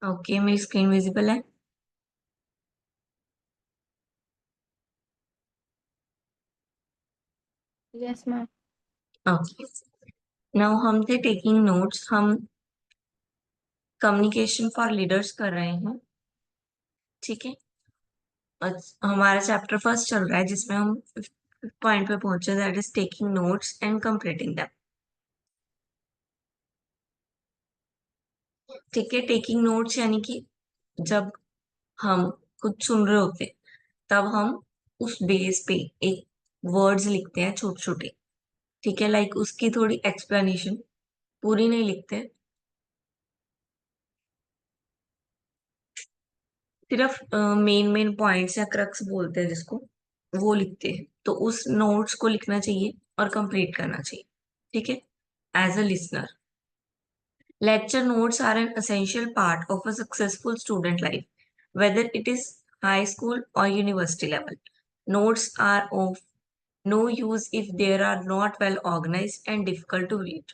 Okay, मेरी screen visible है। Yes ma'am. Okay, now हम थे टेकिंग नोट्स। हम कम्युनिकेशन फॉर लीडर्स कर रहे हैं। ठीक है। हमारा चैप्टर फर्स्ट चल रहा है जिसमें हम पॉइंट पे पहुंचे, that is taking notes and completing them. ठीक है, टेकिंग नोट्स यानी कि जब हम कुछ सुन रहे होते हैं तब हम उस बेस पे एक वर्ड्स लिखते हैं छोटे छोटे। ठीक है, लाइक उसकी थोड़ी एक्सप्लेनेशन, पूरी नहीं लिखते, सिर्फ मेन मेन पॉइंट्स या क्रक्स बोलते हैं जिसको, वो लिखते हैं। तो उस नोट्स को लिखना चाहिए और कंप्लीट करना चाहिए। ठीक है। As a listener, lecture notes are an essential part of a successful student life, whether it is high school or university level. Notes are of no use if they are not well organized and difficult to read.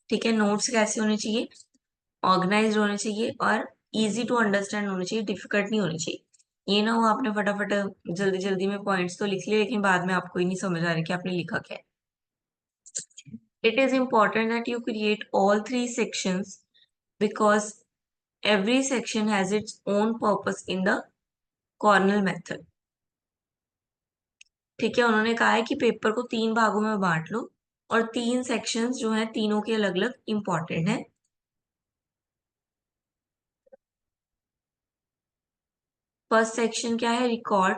ठीक है, notes कैसे होने चाहिए? Organised होने चाहिए और easy to understand होने चाहिए, डिफिकल्ट नहीं होने चाहिए। ये ना हो आपने फटाफट जल्दी जल्दी में पॉइंट्स तो लिख लिए लेकिन बाद में आपको ही नहीं समझ आ रहा कि आपने लिखा क्या है। It is important that you create all three sections because every section has its own purpose in the Cornell method. ठीक है, उन्होंने कहा है कि पेपर को तीन भागों में बांट लो और तीन सेक्शंस जो हैं तीनों के अलग अलग इंपॉर्टेंट हैं। फर्स्ट सेक्शन क्या है? Record.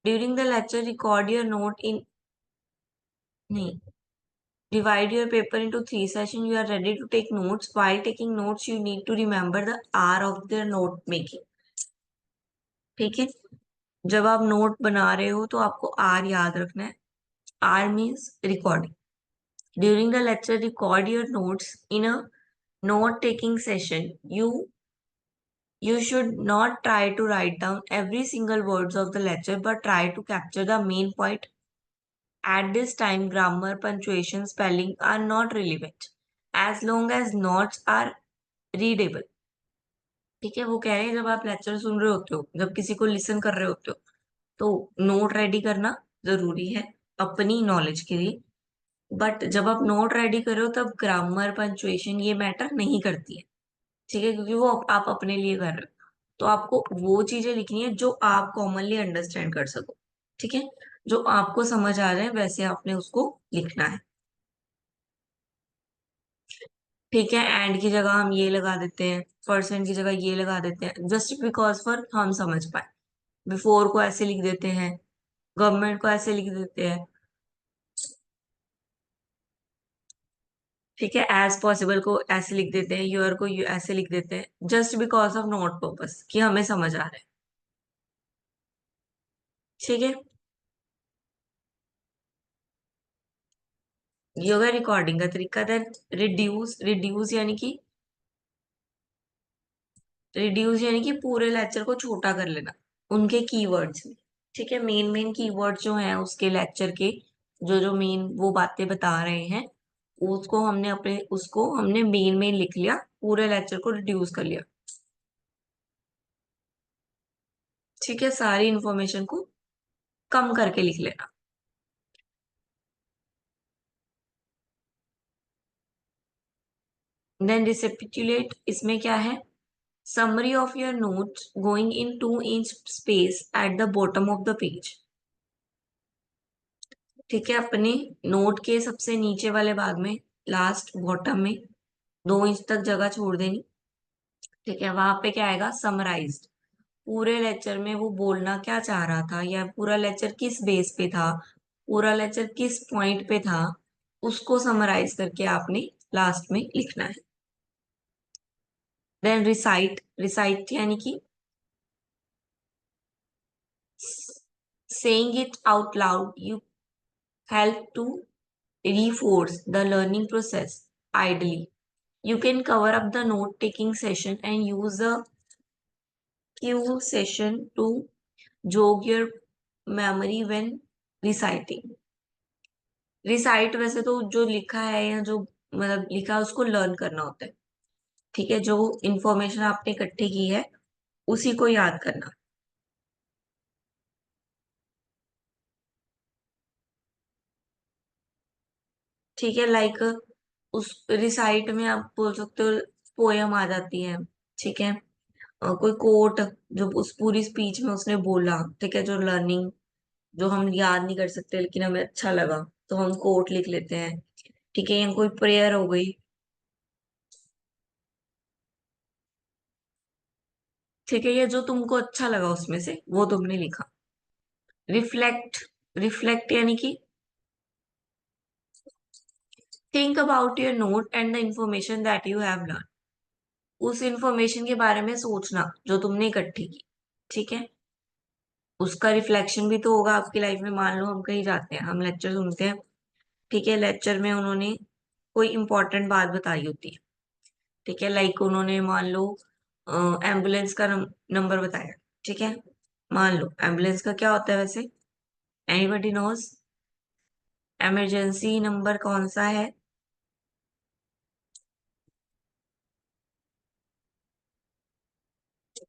During the lecture record your note in, नहीं, divide your paper into three sessions. You are ready to take notes. While taking notes, you need to remember the hour of their note making. ठीक है, जब आप note बना रहे हो तो आपको आर याद रखना है। R means recording. During the lecture record your notes in a note taking session. You should not try to write down every single words of the lecture but try to capture the main point. At this time, grammar, punctuation, spelling are not relevant as long as notes are readable. ठीक है, वो कह रहे हैं जब आप lecture सुन रहे होते हो, जब किसी को लिसन कर रहे होते हो, तो नोट रेडी करना जरूरी है अपनी नॉलेज के लिए। बट जब आप नोट रेडी करो तब ग्रामर पंचुएशन ये मैटर नहीं करती है। ठीक है, क्योंकि वो आप अपने लिए कर रहे हो। तो आपको वो चीजें लिखनी है जो आप कॉमनली अंडरस्टैंड कर सको। ठीक है, जो आपको समझ आ जाए वैसे आपने उसको लिखना है। ठीक है, एंड की जगह हम ये लगा देते हैं, परसेंट की जगह ये लगा देते हैं, जस्ट बिकॉज फॉर हम समझ पाए। बिफोर को ऐसे लिख देते हैं, गवर्नमेंट को ऐसे लिख देते हैं। ठीक है, एज पॉसिबल को ऐसे लिख देते हैं, यूर को ऐसे लिख देते हैं, just because of note purpose कि हमें समझ आ रहा है। ठीक है, ये होगा रिकॉर्डिंग का तरीका। Then reduce. रिड्यूस यानी कि पूरे लेक्चर को छोटा कर लेना उनके कीवर्ड्स में। ठीक है, मेन मेन कीवर्ड जो है उसके लेक्चर के, जो जो मेन वो बातें बता रहे हैं, उसको हमने मेन मेन लिख लिया, पूरे लेक्चर को रिड्यूस कर लिया। ठीक है, सारी इंफॉर्मेशन को कम करके लिख लेना। देन रिसेपिटुलेट, इसमें क्या है? Summary of your notes going in 2 inch space at the bottom of the page. ठीक है, अपने नोट के सबसे नीचे वाले भाग में, लास्ट बॉटम में 2 इंच तक जगह छोड़ देनी। ठीक है, वहां पे क्या आएगा? समराइज्ड। पूरे लेक्चर में वो बोलना क्या चाह रहा था या पूरा लेक्चर किस बेस पे था, पूरा लेक्चर किस पॉइंट पे था, उसको समराइज करके आपने लास्ट में लिखना है। Then recite. रिसाइट यानी कि saying it out loud. You help to reinforce the learning process. Ideally, you can cover up the note taking session and use the cue session to jog your memory when reciting. Recite वैसे तो जो लिखा है या जो मतलब लिखा है उसको लर्न करना होता है। ठीक है, जो इंफॉर्मेशन आपने इकट्ठी की है उसी को याद करना। ठीक है, लाइक उस रिसाइट में आप बोल सकते हो पोयम आ जाती है। ठीक है, कोई कोट जो उस पूरी स्पीच में उसने बोला, ठीक है, जो लर्निंग जो हम याद नहीं कर सकते लेकिन हमें अच्छा लगा तो हम कोट लिख लेते हैं। ठीक है, या कोई प्रेयर हो गई। ठीक है, ये जो तुमको अच्छा लगा उसमें से वो तुमने लिखा। रिफ्लेक्ट, रिफ्लेक्ट यानी कि think about your note and the information that you have learn. उस इंफॉर्मेशन के बारे में सोचना जो तुमने इकट्ठी की। ठीक है, उसका रिफ्लेक्शन भी तो होगा आपकी लाइफ में। मान लो हम कहीं जाते हैं, हम लेक्चर सुनते हैं। ठीक है, लेक्चर में उन्होंने कोई इंपॉर्टेंट बात बताई होती है। ठीक है, लाइक उन्होंने मान लो एम्बुलेंस का नंबर बताया। ठीक है, मान लो एम्बुलेंस का क्या होता है वैसे, एनीबडी नोज? इमरजेंसी नंबर कौन सा है?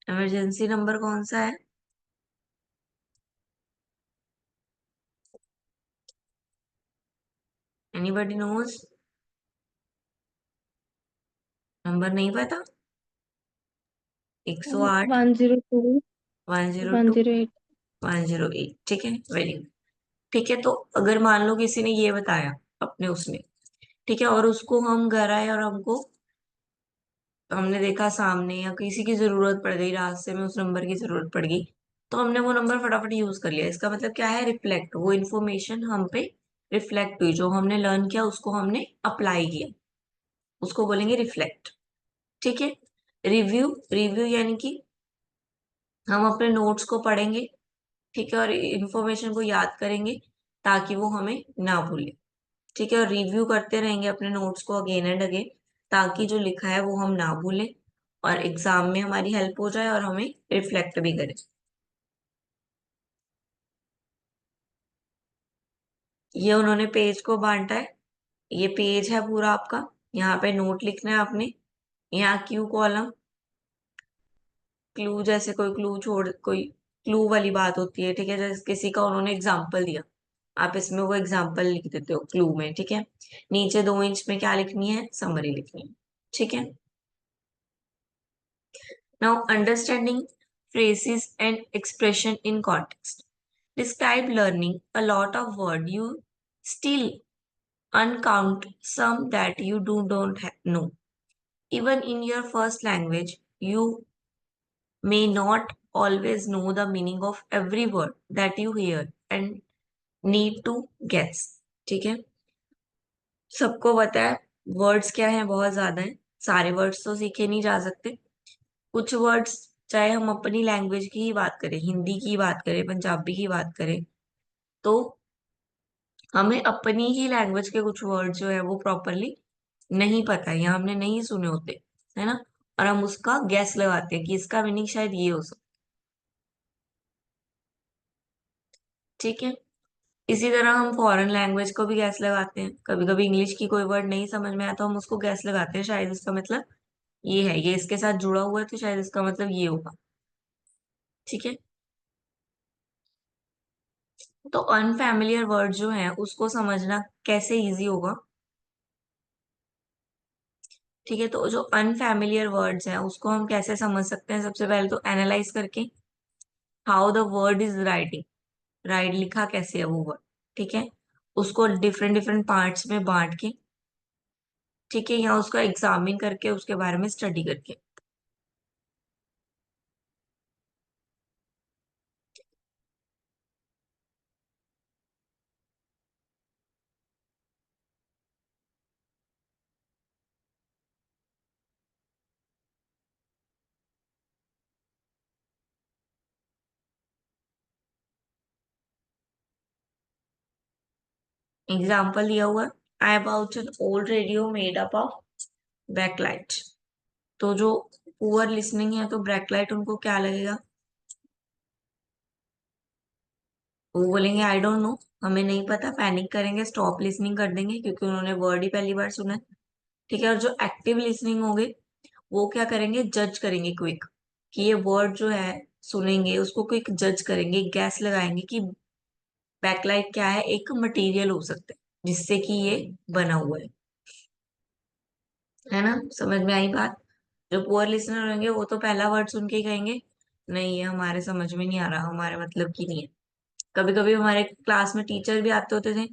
इमरजेंसी नंबर कौन सा है? Anybody knows? नंबर नहीं पता? 108, 102, 102, 108। 108। ठीक है, वेरी गुड। ठीक है, तो अगर मान लो किसी ने ये बताया अपने उसमें, ठीक है, और उसको हम घर आए और हमको हमने देखा सामने या किसी की जरूरत पड़ गई, रास्ते में उस नंबर की जरूरत पड़ गई, तो हमने वो नंबर फटाफट यूज कर लिया। इसका मतलब क्या है? रिफ्लेक्ट। वो इन्फॉर्मेशन हम पे रिफ्लेक्ट हुई, जो हमने लर्न किया उसको हमने अप्लाई किया, उसको बोलेंगे रिफ्लेक्ट। ठीक है, रिव्यू, रिव्यू यानी कि हम अपने नोट्स को पढ़ेंगे, ठीक है, और इन्फॉर्मेशन को याद करेंगे ताकि वो हमें ना भूले। ठीक है, और रिव्यू करते रहेंगे अपने नोट्स को अगेन एंड अगेन ताकि जो लिखा है वो हम ना भूलें और एग्जाम में हमारी हेल्प हो जाए और हमें रिफ्लेक्ट भी करे। ये उन्होंने पेज को बांटा है। ये पेज है पूरा आपका, यहाँ पे नोट लिखना है आपने। यहाँ क्यू कॉलम, क्लू जैसे कोई क्लू छोड़, कोई क्लू वाली बात होती है। ठीक है, जैसे किसी का उन्होंने एग्जाम्पल दिया, आप इसमें वो एग्जाम्पल लिख देते हो क्लू में। ठीक है, नीचे 2 इंच में क्या लिखनी है? समरी लिखनी है। ठीक है, now understanding phrases and expression in context. Describe learning a lot of word you still uncount some that you don't know. Even in your first language, you may not always know the meaning of every word that you hear and need to guess. ठीक है, सबको पता है words क्या है, बहुत ज्यादा है। सारे वर्ड्स तो सीखे नहीं जा सकते। कुछ वर्ड्स, चाहे हम अपनी लैंग्वेज की ही बात करें, हिंदी की बात करें, पंजाबी की बात करें, तो हमें अपनी ही लैंग्वेज के कुछ वर्ड जो है वो प्रॉपरली नहीं पता है या हमने नहीं सुने होते, है ना, और हम उसका गैस लगाते हैं कि इसका मीनिंग शायद ये हो सकता। ठीक है, इसी तरह हम फॉरेन लैंग्वेज को भी गैस लगाते हैं। कभी कभी इंग्लिश की कोई वर्ड नहीं समझ में आया तो हम उसको गैस लगाते हैं, शायद इसका मतलब ये है, ये इसके साथ जुड़ा हुआ है तो शायद इसका मतलब ये होगा। ठीक है, तो अनफैमिलियर वर्ड जो है उसको समझना कैसे इजी होगा? ठीक है, तो जो अनफैमिलियर वर्ड्स हैं उसको हम कैसे समझ सकते हैं? सबसे पहले तो एनालाइज करके, how the word is writing, right लिखा कैसे है वो वर्ड। ठीक है, उसको डिफरेंट डिफरेंट पार्ट्स में बांट के, ठीक है, या उसको एग्जामिन करके उसके बारे में स्टडी करके। एग्जाम्पल दिया हुआ है, I about an old radio made up of backlight. तो जो पुअर लिसनिंग है तो ब्रैकलाइट उनको क्या लगेगा? वो बोलेंगे आई डोंट नो, हमें नहीं पता, पैनिक करेंगे, स्टॉप लिसनिंग कर देंगे क्योंकि उन्होंने वर्ड ही पहली बार सुना है। ठीक है, और जो एक्टिव लिसनिंग होंगे वो क्या करेंगे, जज करेंगे क्विक, कि ये वर्ड जो है सुनेंगे उसको क्विक जज करेंगे, गैस लगाएंगे कि बैकलाइट क्या है, एक मटेरियल हो सकता है जिससे कि ये बना हुआ है ना। समझ में आई बात। जो पुअर लिसनर होंगे वो तो पहला वर्ड सुन के ही कहेंगे नहीं ये हमारे समझ में नहीं आ रहा, हमारे मतलब की नहीं है। कभी कभी हमारे क्लास में टीचर भी आते होते थे,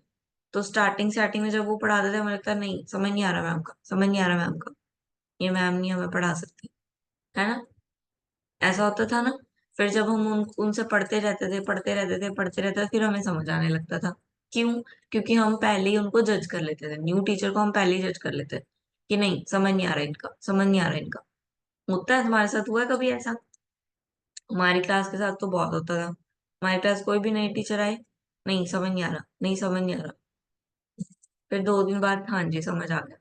तो स्टार्टिंग स्टार्टिंग में जब वो पढ़ाते थे हमें लगता नहीं समझ नहीं आ रहा मैम का, समझ नहीं आ रहा मैम का, ये मैम नहीं हमें पढ़ा सकती, है ना। ऐसा होता था ना। फिर जब हम उनसे पढ़ते रहते थे फिर हमें समझ आने लगता था। क्यों? क्योंकि हम पहले ही उनको जज कर लेते थे, न्यू टीचर को हम पहले ही जज कर लेते थे कि नहीं समझ नहीं आ रहा इनका, समझ नहीं आ रहा इनका। होता है तुम्हारे साथ, हुआ है कभी ऐसा? हमारी क्लास के साथ तो बहुत होता था। हमारी क्लास कोई भी नई टीचर आए, नहीं समझ नहीं आ रहा, नहीं समझ नहीं आ रहा, फिर 2 दिन बाद हाँ जी समझ आ गया।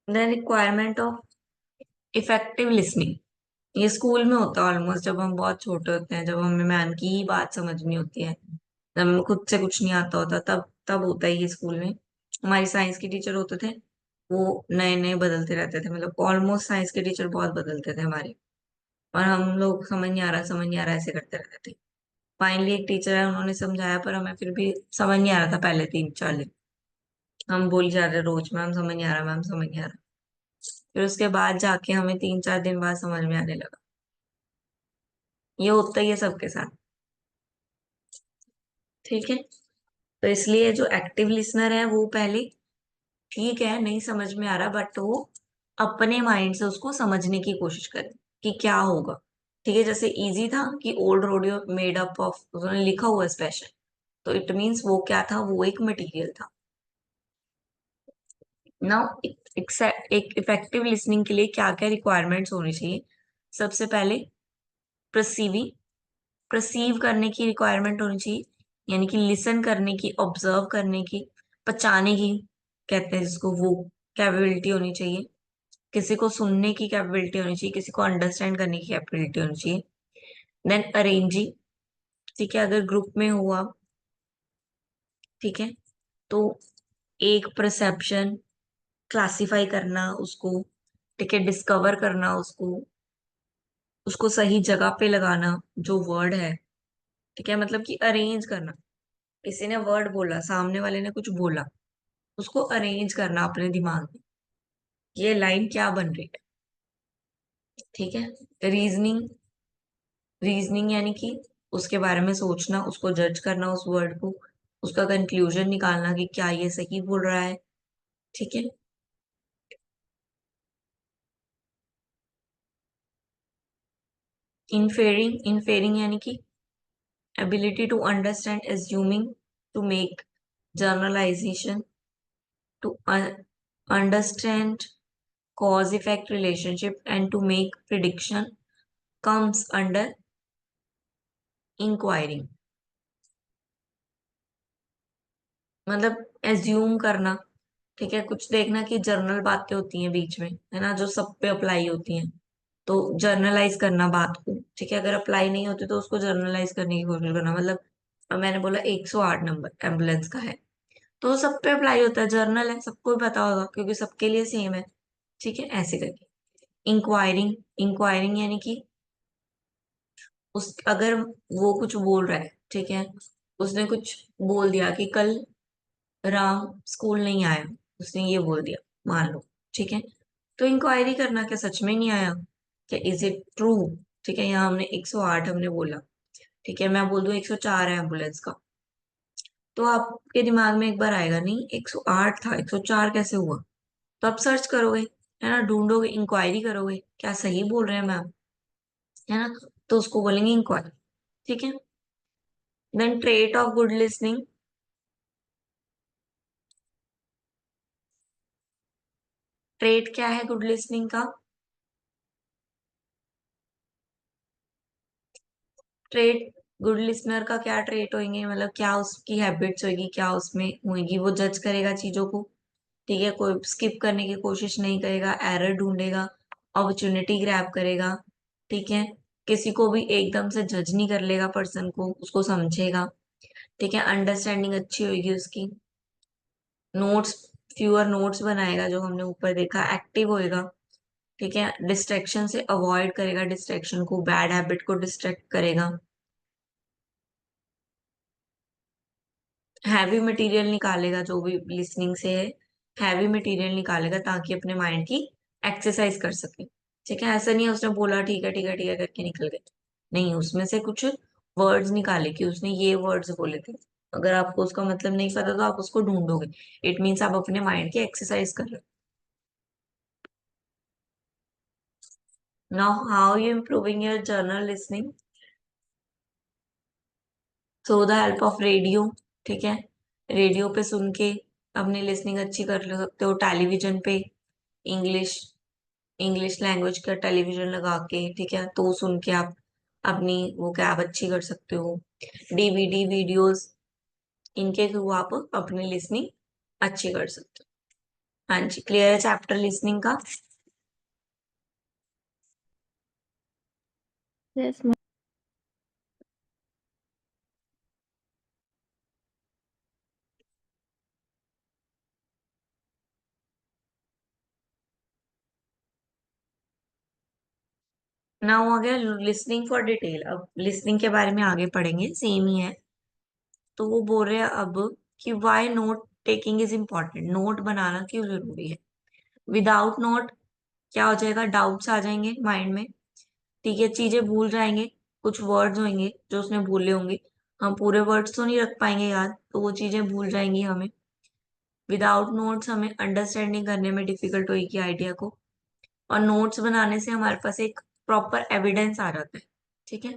Then requirement of effective listening. ये स्कूल में होता है ऑलमोस्ट, जब हम बहुत छोटे होते हैं, जब हमें मैम की ही बात समझनी होती है, जब हमें खुद से कुछ नहीं आता होता, तब तब होता है ये स्कूल में। हमारी साइंस के टीचर होते थे, वो नए नए बदलते रहते थे, मतलब ऑलमोस्ट साइंस के टीचर बहुत बदलते थे हमारे। और हम लोग समझ नहीं आ रहा, समझ नहीं आ रहा ऐसे करते रहते थे। फाइनली एक टीचर है, उन्होंने समझाया पर हमें फिर भी समझ नहीं आ रहा था पहले 3-4 दिन। हम बोल जा रहे रोज मैम समझ नहीं आ रहा, मैम समझ नहीं आ रहा। फिर उसके बाद जाके हमें 3-4 दिन बाद समझ में आने लगा। ये होता ही है सबके साथ। ठीक है। तो इसलिए जो एक्टिव लिसनर है वो पहले ठीक है नहीं समझ में आ रहा, बट वो अपने माइंड से उसको समझने की कोशिश करे कि क्या होगा। ठीक है, जैसे इजी था कि old radio made up of, उन्होंने लिखा हुआ स्पेशल, तो इट मीन्स वो क्या था, वो एक मटेरियल था। नाउ एक इफेक्टिव लिसनिंग के लिए क्या क्या रिक्वायरमेंट्स होनी चाहिए। सबसे पहले परसीविंग, परसीव करने की रिक्वायरमेंट होनी चाहिए, यानी कि लिसन करने की, ऑब्जर्व करने की, पहचाने की कहते हैं जिसको, वो कैपेबिलिटी होनी चाहिए। किसी को सुनने की कैपेबिलिटी होनी चाहिए, किसी को अंडरस्टैंड करने की कैपेबिलिटी होनी चाहिए। देन अरेंजिंग, ठीक है, अगर ग्रुप में हुआ, ठीक है, तो एक परसेप्शन क्लासिफाई करना उसको, ठीक है, डिस्कवर करना उसको, उसको सही जगह पे लगाना जो वर्ड है, ठीक है, मतलब कि अरेंज करना। किसी ने वर्ड बोला, सामने वाले ने कुछ बोला, उसको अरेंज करना अपने दिमाग में, ये लाइन क्या बन रही है। ठीक है। रीजनिंग, रीजनिंग यानी कि उसके बारे में सोचना, उसको जज करना, उस वर्ड को, उसका कंक्लूजन निकालना कि क्या ये सही बोल रहा है। ठीक है। इनफेरिंग, इनफेरिंग यानी कि ability to understand, assuming, to make generalization, to understand cause effect relationship and to make prediction comes under inquiring। मतलब एज्यूम करना, ठीक है, कुछ देखना कि जर्नल बातें होती हैं बीच में, है ना, जो सब पे अप्लाई होती हैं, तो जर्नलाइज करना बात को, ठीक है, अगर अप्लाई नहीं होती तो उसको जर्नलाइज करने की कोशिश करना। मतलब अब मैंने बोला 108 नंबर एम्बुलेंस का है, तो सब पे अप्लाई होता है, जर्नल है, सबको भी पता होगा क्योंकि सबके लिए सेम है। ठीक है, ऐसे करके। इंक्वायरिंग, इंक्वायरिंग यानी कि उस अगर वो कुछ बोल रहा है, ठीक है, उसने कुछ बोल दिया कि कल राम स्कूल नहीं आया, उसने ये बोल दिया, मान लो, ठीक है, तो इंक्वायरी करना क्या सच में नहीं आया, क्या इज इट ट्रू। ठीक है, यहाँ हमने 108 हमने बोला, ठीक है, मैं बोल दूं 104 है एम्बुलेंस का, तो आपके दिमाग में एक बार आएगा नहीं 108 था, 104 कैसे हुआ। तो आप सर्च करोगे, है ना, ढूंढोगे, इंक्वायरी करोगे क्या सही बोल रहे हैं मैम, है ना, तो उसको बोलेंगे इंक्वायरी। ठीक है। Then trait of good listening. Trait क्या है गुड लिसनिंग का? ट्रेट गुड लिसनर का क्या ट्रेट होंगे, मतलब क्या उसकी हैबिट्स होगी, क्या उसमें होगी, वो जज करेगा चीजों को, ठीक है, कोई स्किप करने की कोशिश नहीं करेगा, एरर ढूंढेगा, अपॉर्चुनिटी ग्रैब करेगा, ठीक है, किसी को भी एकदम से जज नहीं कर लेगा, पर्सन को उसको समझेगा, ठीक है, अंडरस्टैंडिंग अच्छी होगी उसकी। नोट्स, फ्यूअर नोट्स बनाएगा जो हमने ऊपर देखा, एक्टिव होएगा। ठीक है, डिस्ट्रैक्शन से अवॉइड करेगा, डिस्ट्रैक्शन को, बैड हैबिट को डिस्ट्रैक्ट करेगा। हैवी मटेरियल निकालेगा, जो भी लिसनिंग से है हैवी मटेरियल निकालेगा ताकि अपने माइंड की एक्सरसाइज कर सके। ठीक है, ऐसा नहीं है उसने बोला ठीक है ठीक है ठीक है करके निकल गए, नहीं, उसमें से कुछ वर्ड्स निकाले कि उसने ये वर्ड्स बोले थे। अगर आपको उसका मतलब नहीं पता तो आप उसको ढूंढोगे, इट मीन्स आप अपने माइंड की एक्सरसाइज कर रहे हो। Now how you improving your journal listening? Through the help of radio. ठीक है, रेडियो पे सुन के अपनी लिसनिंग अच्छी कर ले सकते हो। टेलीविजन पे इंग्लिश इंग्लिश लैंग्वेज का टेलीविजन लगा के, ठीक है, तो सुन के आप अपनी वो कैब अच्छी कर सकते हो। डीवीडी वीडियोस, इनके थ्रू आप अपनी लिसनिंग अच्छी कर सकते हो। हाँ जी, क्लियर है चैप्टर लिसनिंग का? Yes, ma'am. नाउ आ गया लिसनिंग फॉर डिटेल। अब लिसनिंग के बारे में आगे पढ़ेंगे, सेम ही है। तो वो बोल रहे हैं अब कि why note taking is important, note बनाना क्यों जरूरी है। विदाउट नोट क्या हो जाएगा, डाउट्स आ जाएंगे माइंड में। ठीक है, चीजें भूल जाएंगे, कुछ वर्ड्स होंगे जो उसने भूले होंगे, हम पूरे वर्ड्स तो नहीं रख पाएंगे याद, तो वो चीजें भूल जाएंगी हमें। विदाउट नोट्स हमें अंडरस्टैंडिंग करने में डिफिकल्ट होगी आइडिया को। और नोट्स बनाने से हमारे पास एक प्रॉपर एविडेंस आ जाता है। ठीक है,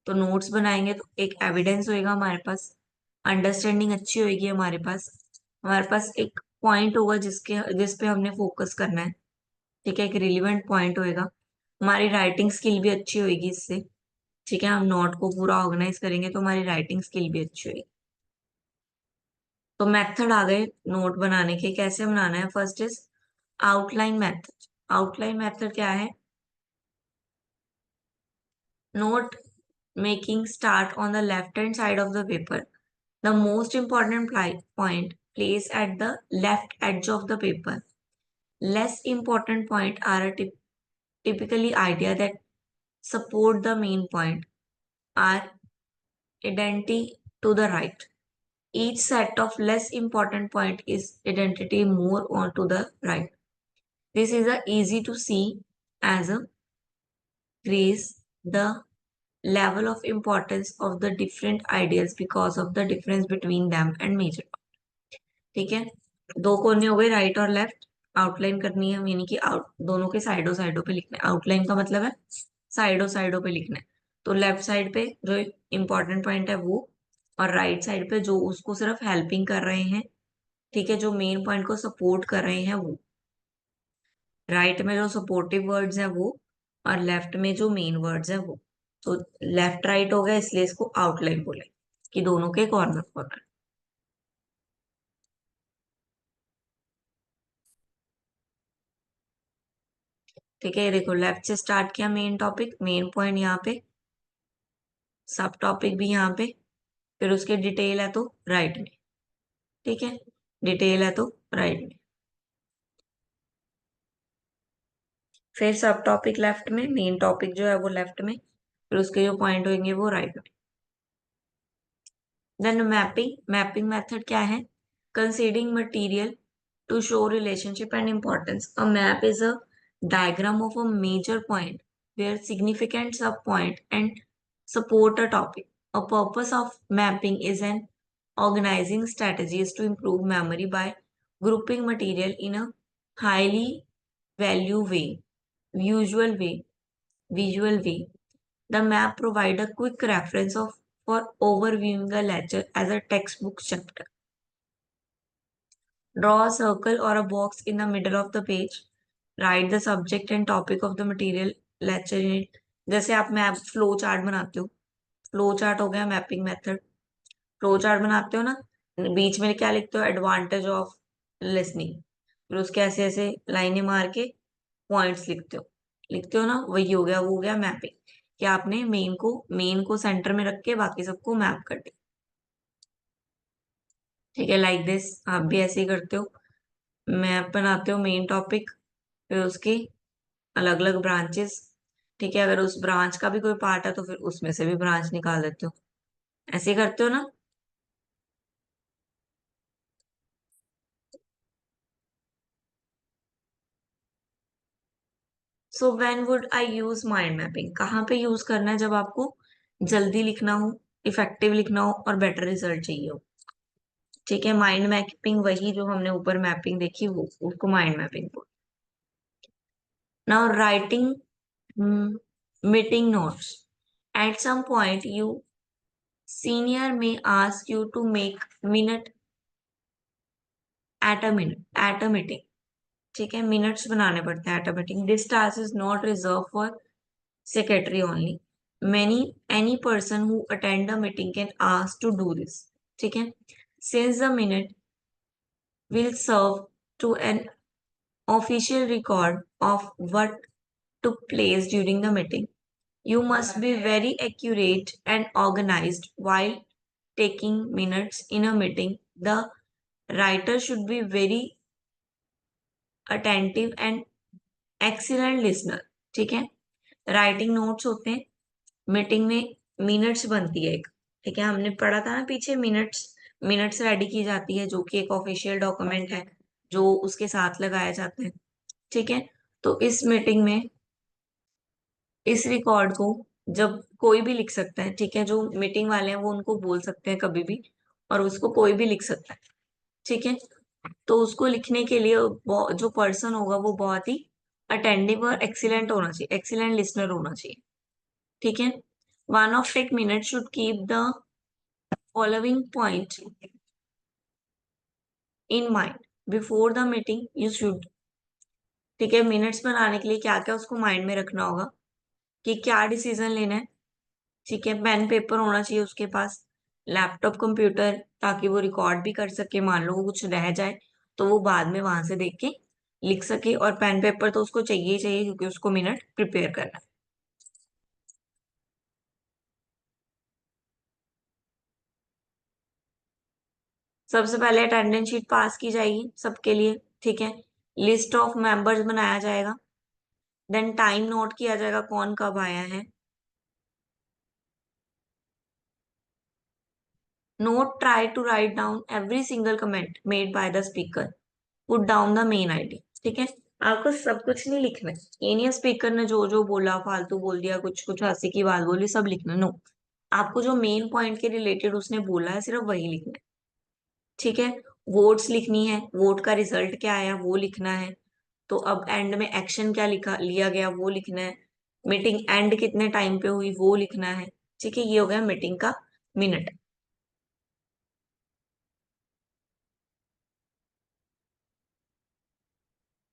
तो नोट्स बनाएंगे तो एक एविडेंस होएगा हमारे पास, अंडरस्टैंडिंग अच्छी होगी हमारे पास एक पॉइंट होगा जिस पे हमने फोकस करना है। ठीक है, एक रिलीवेंट पॉइंट होएगा। हमारी राइटिंग स्किल भी अच्छी होगी इससे। ठीक है, हम नोट को पूरा ऑर्गेनाइज करेंगे तो हमारी राइटिंग स्किल भी अच्छी होगी। तो मेथड आ गए नोट बनाने के, कैसे बनाना है। First is outline method. Outline method क्या है? Note making start on the left hand side of the paper. The most important point placed at the left edge of the paper. Less important point are typically idea that support the main point are identity to the right. Each set of less important point is identity more on to the right. This is a easy to see as a grace the level of importance of the different ideas because of the difference between them and major. ठीक है, दो कोने हो गए right और left. Outline करनी है, यानी कि आउट दोनों के साइडों साइडों पे लिखना है। आउटलाइन का मतलब है साइडों साइडों पे लिखना है। तो लेफ्ट साइड पे जो इंपॉर्टेंट पॉइंट है वो, और राइट साइड पे जो उसको सिर्फ हेल्पिंग कर रहे हैं, ठीक है, जो मेन पॉइंट को सपोर्ट कर रहे हैं वो। राइट में जो सपोर्टिव वर्ड्स है वो, और लेफ्ट में जो मेन वर्ड्स है वो। तो लेफ्ट राइट हो गया, इसलिए इसको आउटलाइन बोले कि दोनों के कॉर्नर कॉर्नर। ठीक है, ये देखो लेफ्ट से स्टार्ट किया मेन टॉपिक, मेन पॉइंट यहाँ पे, सब टॉपिक भी यहाँ पे, फिर उसके डिटेल है तो राइट में। ठीक है, डिटेल है तो राइट में, फिर सब टॉपिक लेफ्ट में, मेन टॉपिक जो है वो लेफ्ट में, फिर उसके जो पॉइंट होंगे वो राइट में। Then mapping. मैपिंग मेथड क्या है? Considering material to show relationship and importance. A map is a diagram of a major point where significant subpoint and support a topic. A purpose of mapping is an organizing strategy is to improve memory by grouping material in a highly value way, visual way, visual way. The map provide a quick reference of for overviewing a lecture as a textbook chapter. Draw a circle or a box in the middle of the page. Write the subject and topic of the material lecture in it. जैसे आप map flow chart बनाते हो, flow chart हो गया mapping method. Flow chart बनाते हो ना, बीच में क्या लिखते हो, एडवांटेज ऑफ लिसनिंग, फिर उसके ऐसे ऐसे लाइनें मार के पॉइंट्स लिखते हो ना, वही हो गया, वो हो गया मैपिंग। कि आपने मेन को सेंटर में रख के बाकी सबको मैप कर दिया। ठीक है, लाइक दिस आप भी ऐसे ही करते हो। मैं बनाते हो मेन टॉपिक, फिर उसकी अलग अलग ब्रांचेस। ठीक है, अगर उस ब्रांच का भी कोई पार्ट है तो फिर उसमें से भी ब्रांच निकाल देते हो। ऐसे ही करते हो ना? So when would I use mind mapping? कहाँ पे यूज करना है? जब आपको जल्दी लिखना हो, इफेक्टिव लिखना हो और बेटर रिजल्ट चाहिए हो। ठीक है, माइंड मैपिंग वही जो हमने ऊपर मैपिंग देखी वो, उसको माइंड मैपिंग बोल। Now writing meeting notes. At some point you senior may ask you to make minute at a meeting। ठीक है, मिनट्स बनाने पड़ते हैं at a meeting. This task is not reserve for secretary only। Many any person who attend a meeting can ask to do this। ठीक है, since the minute will serve to an official record of what took place during the meeting, you must be very accurate and organized while taking minutes in a meeting। The writer should be very attentive and excellent listener। ठीक है, writing notes होते हैं, meeting में minutes बनती है एक। ठीक है, हमने पढ़ा था ना पीछे, मिनट्स मिनट्स रेडी की जाती है जो कि एक ऑफिशियल डॉक्यूमेंट है जो उसके साथ लगाया जाता है। ठीक है, तो इस मीटिंग में इस रिकॉर्ड को जब कोई भी लिख सकता है। ठीक है, जो मीटिंग वाले हैं वो उनको बोल सकते हैं कभी भी, और उसको कोई भी लिख सकता है। ठीक है, तो उसको लिखने के लिए जो पर्सन होगा वो बहुत ही अटेंडिव और एक्सीलेंट होना चाहिए, एक्सीलेंट लिसनर होना चाहिए। ठीक है, one of take minute should keep the following point in mind before the meeting you should. ठीक है, मिनट्स बनाने के लिए क्या क्या उसको माइंड में रखना होगा कि क्या डिसीजन लेना है। ठीक है, पेन पेपर होना चाहिए उसके पास, लैपटॉप कंप्यूटर, ताकि वो रिकॉर्ड भी कर सके। मान लो वो कुछ रह जाए तो वो बाद में वहां से देख के लिख सके, और पेन पेपर तो उसको चाहिए ही चाहिए क्योंकि उसको मिनट प्रिपेयर करना है। सबसे पहले अटेंडेंस शीट पास की जाएगी सबके लिए। ठीक है, लिस्ट ऑफ मेंबर्स बनाया जाएगा, देन टाइम नोट किया जाएगा कौन कब आया है। Note try to write down every single comment made by the speaker, put down the main idea. ठीक है, आपको सब कुछ नहीं लिखना है, ये नहीं है स्पीकर ने जो जो बोला फालतू बोल दिया, कुछ कुछ हंसी की बात बोली सब लिखना, नो। आपको जो मेन पॉइंट के रिलेटेड उसने बोला है सिर्फ वही लिखना है। ठीक है, वोट्स लिखनी है, वोट का रिजल्ट क्या आया वो लिखना है। तो अब एंड में एक्शन क्या लिखा लिया गया वो लिखना है। मीटिंग एंड कितने टाइम पे हुई वो लिखना है। ठीक है, ये हो गया मीटिंग का minute.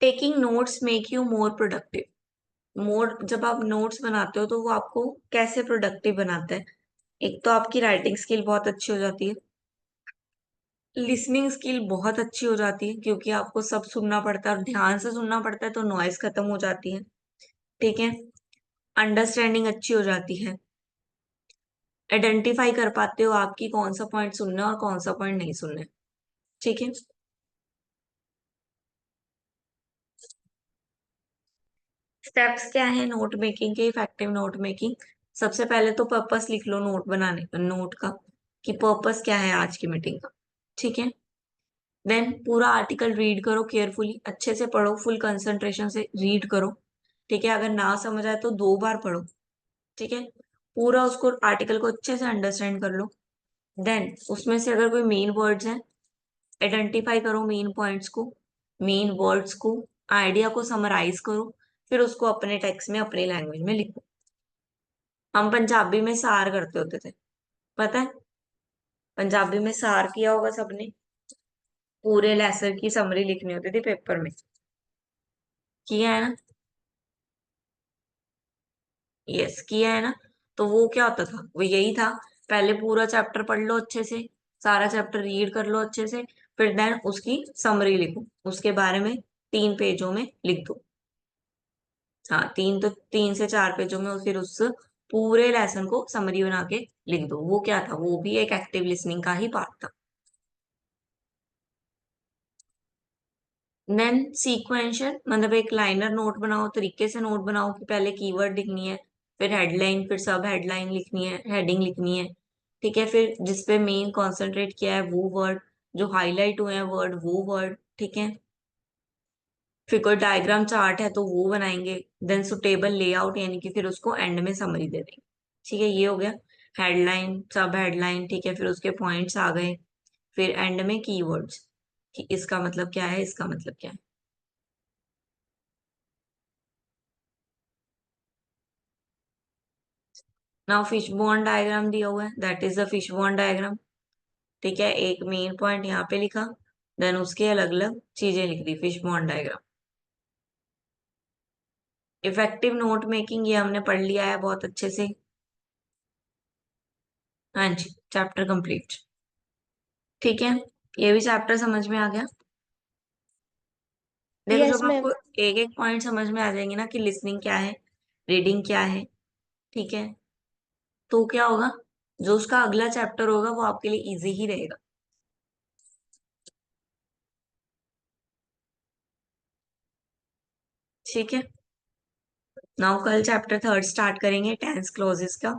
Taking notes make you more productive. More जब आप नोट्स बनाते हो तो वो आपको कैसे प्रोडक्टिव बनाता है? एक तो आपकी राइटिंग स्किल बहुत अच्छी हो जाती है, लिसनिंग स्किल बहुत अच्छी हो जाती है क्योंकि आपको सब सुनना पड़ता है और ध्यान से सुनना पड़ता है तो नॉइज खत्म हो जाती है। ठीक है, अंडरस्टैंडिंग अच्छी हो जाती है, आइडेंटिफाई कर पाते हो आपकी कौन सा पॉइंट सुनना है और कौन सा पॉइंट नहीं सुनना है। ठीक है, स्टेप्स क्या है नोट मेकिंग के, इफेक्टिव नोट मेकिंग? सबसे पहले तो पर्पस लिख लो नोट बनाने नोट का, कि पर्पस क्या है आज की मीटिंग का। ठीक है, देन पूरा आर्टिकल रीड करो केयरफुली, अच्छे से पढ़ो, फुल कंसंट्रेशन से रीड करो। ठीक है, अगर ना समझ आए तो 2 बार पढ़ो। ठीक है, पूरा उसको आर्टिकल को अच्छे से अंडरस्टैंड कर लो। देन उसमें से अगर कोई मेन वर्ड्स हैं, आइडेंटिफाई करो मेन पॉइंट्स को, मेन वर्ड्स को, आइडिया को समराइज करो, फिर उसको अपने टेक्स्ट में अपनी लैंग्वेज में लिखो। हम पंजाबी में सार करते होते थे, पता है? पंजाबी में सार किया होगा सबने, पूरे लेसन की समरी लिखनी होती थी पेपर में, किया है ना? यस, किया है ना? तो वो क्या होता था, वो यही था, पहले पूरा चैप्टर पढ़ लो अच्छे से, सारा चैप्टर रीड कर लो अच्छे से, फिर देन उसकी समरी लिखो, उसके बारे में 3 पेजों में लिख दो। हाँ, 3 से 4 पेजों में फिर उस पूरे लेसन को समरी बना के लिख दो। वो क्या था, वो भी एक एक्टिव लिसनिंग का ही पार्ट था। देन सीक्वेंशियल मतलब एक लाइनर नोट बनाओ, तरीके से नोट बनाओ कि पहले कीवर्ड लिखनी है, फिर हेडलाइन, फिर सब हेडलाइन लिखनी है, हेडिंग लिखनी है। ठीक है, फिर जिसपे मेन कॉन्सेंट्रेट किया है वो वर्ड, जो हाईलाइट हुए हैं वर्ड वो वर्ड। ठीक है, फिर कोई डायग्राम चार्ट है तो वो बनाएंगे। देन सुटेबल लेआउट यानी कि फिर उसको एंड में समरी दे देंगे। ठीक है, ये हो गया हेडलाइन, सब हेडलाइन। ठीक है, फिर उसके पॉइंट्स आ गए, फिर एंड में कीवर्ड्स कि इसका मतलब क्या है, इसका मतलब क्या है। नाउ फिश बॉन्ड डायग्राम दिया हुआ है, that is the fish bond diagram. ठीक है, एक मेन पॉइंट यहाँ पे लिखा, देन उसके अलग अलग चीजें लिख दी, fish bond diagram. Effective note making ये हमने पढ़ लिया है बहुत अच्छे से। हाँ जी, चैप्टर कंप्लीट। ठीक है, ये भी चैप्टर समझ में आ गया। देखो यस जब आपको मैम। एक एक पॉइंट समझ में आ जाएंगे ना कि लिसनिंग क्या है, रीडिंग क्या है, ठीक है, तो क्या होगा, जो उसका अगला चैप्टर होगा वो आपके लिए इजी ही रहेगा। ठीक है, नाउ कल चैप्टर थर्ड स्टार्ट करेंगे, टेंस क्लॉजेस का।